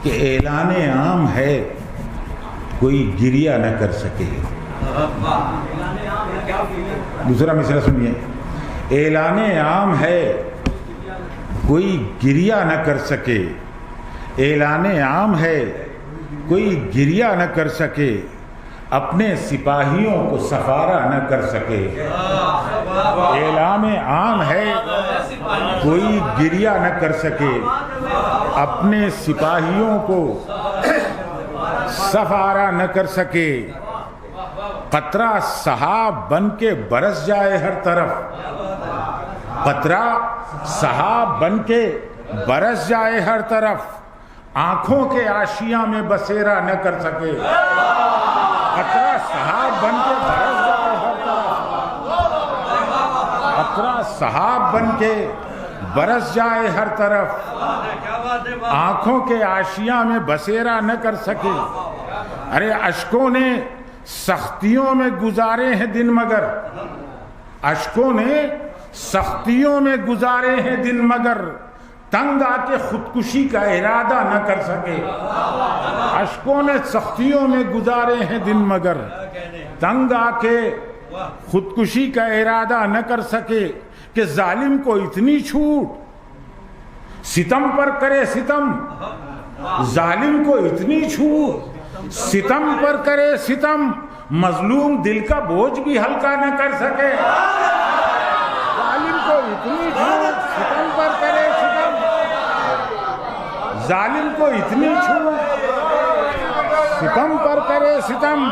کہ اعلان عام ہے کوئی گریہ نہ کر سکے. دوسرا مصرع سنیے. اعلان عام ہے کوئی گریہ نہ کر سکے. اعلان عام ہے کوئی گریہ نہ کر سکے. اپنے سپاہیوں کو سفارہ نہ کر سکے. اعلان عام ہے کوئی گریہ نہ کر سکے. اپنے سپاہیوں کو سفارہ نہ کر سکے. قطرہ سحاب بن کے برس جائے ہر طرف. قطرہ سحاب بن کے برس جائے ہر طرف. آنکھوں کے آشیاں میں بسیرا نہ کر سکے. قطرہ سحاب بن کے برس جائے ہر طرف. قطرہ سحاب بن کے برس جائے ہر طرف. آنکھوں کے آشیاں میں بسیرا نہ کر سکے. ارے اشکوں نے سختیوں میں گزارے ہیں دن مگر. اشکوں نے سختیوں میں گزارے ہیں دن مگر. تنگ آ کے خودکشی کا ارادہ نہ کر سکے. اشکوں نے سختیوں میں گزارے ہیں دن مگر. تنگ آ کے خودکشی کا ارادہ نہ کر سکے. کہ ظالم کو اتنی چھوٹ ستم پر کرے ستم. ظالم کو اتنی چھوٹ ستم پر کرے ستم. مظلوم دل کا بوجھ بھی ہلکا نہ کر سکے. ظالم کو اتنی چھوٹ ستم پر کرے ستم. ظالم کو اتنی چھوٹ ستم پر کرے ستم.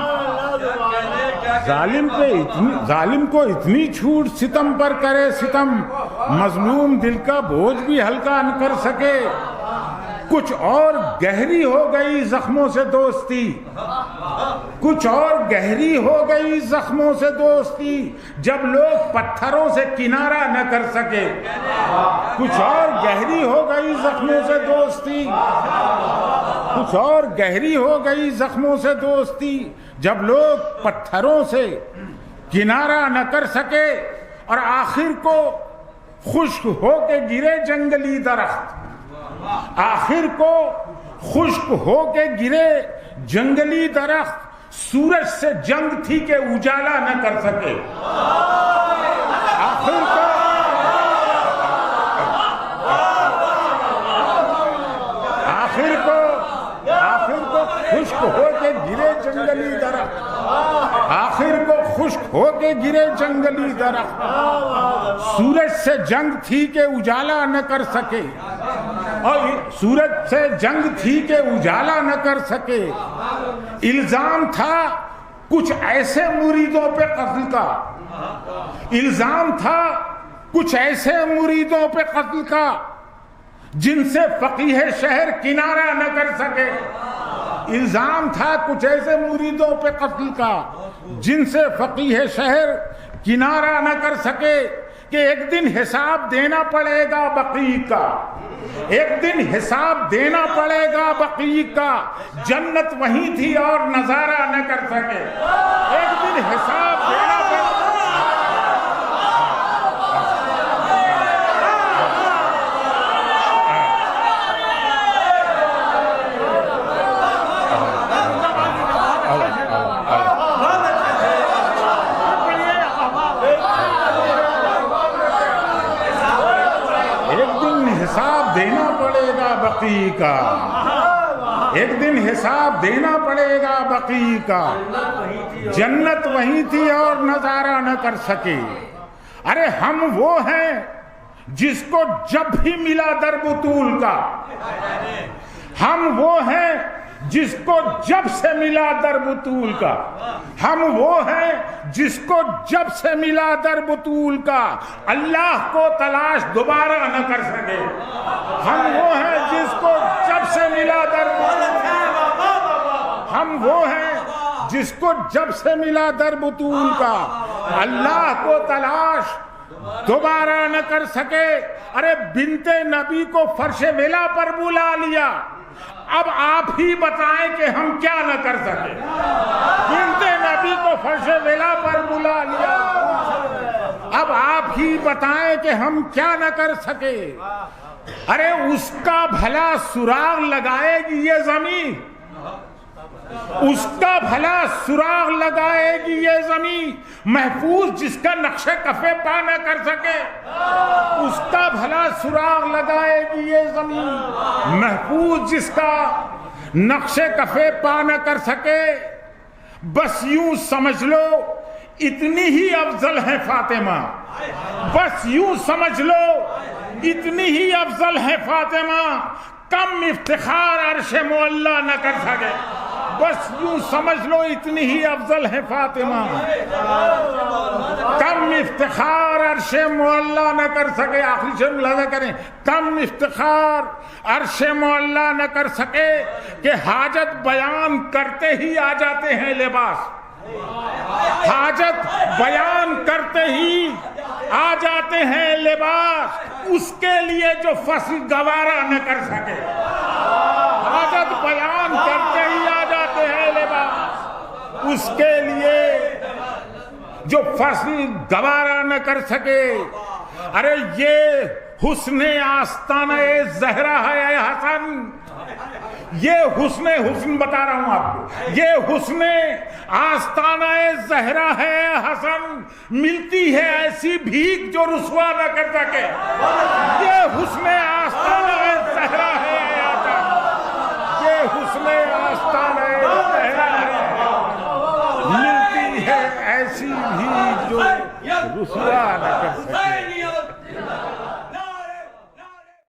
ظالم کو اتنی چھوٹ ستم پر کرے ستم. مظلوم دل کا بوجھ بھی ہلکا نہ کر سکے. کچھ اور گہری ہو گئی زخموں سے دوستی. کچھ اور گہری ہو گئی زخموں سے دوستی. جب لوگ پتھروں سے کنارہ نہ کر سکے. کچھ اور گہری ہو گئی زخموں سے دوستی. کچھ اور گہری ہو گئی زخموں سے دوستی. جب لوگ پتھروں سے کنارہ نہ کر سکے. اور آخر کو خشک ہو کے گرے جنگلی درخت. آخر کو خشک ہو کے گرے جنگلی درخت. سورج سے جنگ تھی کہ اجالا نہ کر سکے. آخر کو خشک ہو کے گرے جنگلی درخت. آخر کو خشک ہو کے گرے جنگلی درخت. سورج سے جنگ تھی کہ اجالا نہ کر سکے. اور سورج سے جنگ تھی کہ اجالا نہ کر سکے. الزام تھا کچھ ایسے مریدوں پہ قتل کا. الزام تھا کچھ ایسے مریدوں پہ قتل کا جن سے فقیہ شہر کنارہ نہ کر سکے. الزام تھا کچھ ایسے مریدوں پہ قتل کا جن سے فقیہ شہر کنارہ نہ کر سکے. کہ ایک دن حساب دینا پڑے گا بقیع کا. ایک دن حساب دینا پڑے گا بقیع کا. جنت وہیں تھی اور نظارہ نہ کر سکے. ایک دن حساب دینا پڑے گا. حساب دینا پڑے گا بقیع کا. ایک دن حساب دینا پڑے گا بقیع کا. جنت وہیں تھی اور نظارہ نہ کر سکے. ارے ہم وہ ہیں جس کو جب بھی ملا در بطول کا. ہم وہ ہیں جس کو جب سے ملا در بطول کا. ہم وہ ہیں جس کو جب سے ملا در بطول کا. اللہ کو تلاش دوبارہ نہ کر سکے. ہم وہ ہیں جس کو جب سے ملا در بطول کا. ہم وہ ہیں جس کو جب سے ملا در بطول کا. اللہ کو تلاش دوبارہ نہ کر سکے. ارے بنت نبی کو فرش ولا پر بلا لیا. اب آپ ہی بتائیں کہ ہم کیا نہ کر سکے. بنت نبی کو فرش ولا پر بلا لیا. اب آپ ہی بتائیں کہ ہم کیا نہ کر سکے. ارے اس کا بھلا سراغ لگائے گی یہ زمین، اس کا بھلا سراغ لگائے گی یہ زمین، محفوظ جس کا نقش کفے پا نہ کر سکے، اس کا بھلا سراغ لگائے گی یہ زمین، محفوظ جس کا نقش کفے پا نہ کر سکے۔ بس یوں سمجھ لو اتنی ہی افضل ہے فاطمہ، بس یوں سمجھ لو اتنی ہی افضل ہے فاطمہ، کم افتخار عرش معلا نہ کر سکے، بس یوں سمجھ لو اتنی ہی افضل ہے فاطمہ، کم افتخار عرش معلا نہ کر سکے۔ آخری شعر ملاحظہ کریں، کم افتخار عرش معلا نہ کر سکے کہ حاجت بیان کرتے ہی آ جاتے ہیں لباس، حاجت بیان کرتے ہی آ جاتے ہیں لباس، اس کے لیے جو فصل گوارا نہ کر سکے، حاجت بیان کرتے ہی آ جاتے ہیں لباس، اس کے لیے جو فصل گوارا نہ کر سکے۔ ارے یہ حسن آستانہ زہرا ہے اے حسن، یہ حسن بتا رہا ہوں آپ کو، یہ حسن آستانہ زہرا ہے حسن، ملتی ہے ایسی بھیک جو رسوا نہ کر سکے، یہ حسن آستانہ زہرا ہے حسن، یہ حسن آستانہ زہرا ہے، ملتی ہے ایسی بھیک جو رسوا نہ کر سکے۔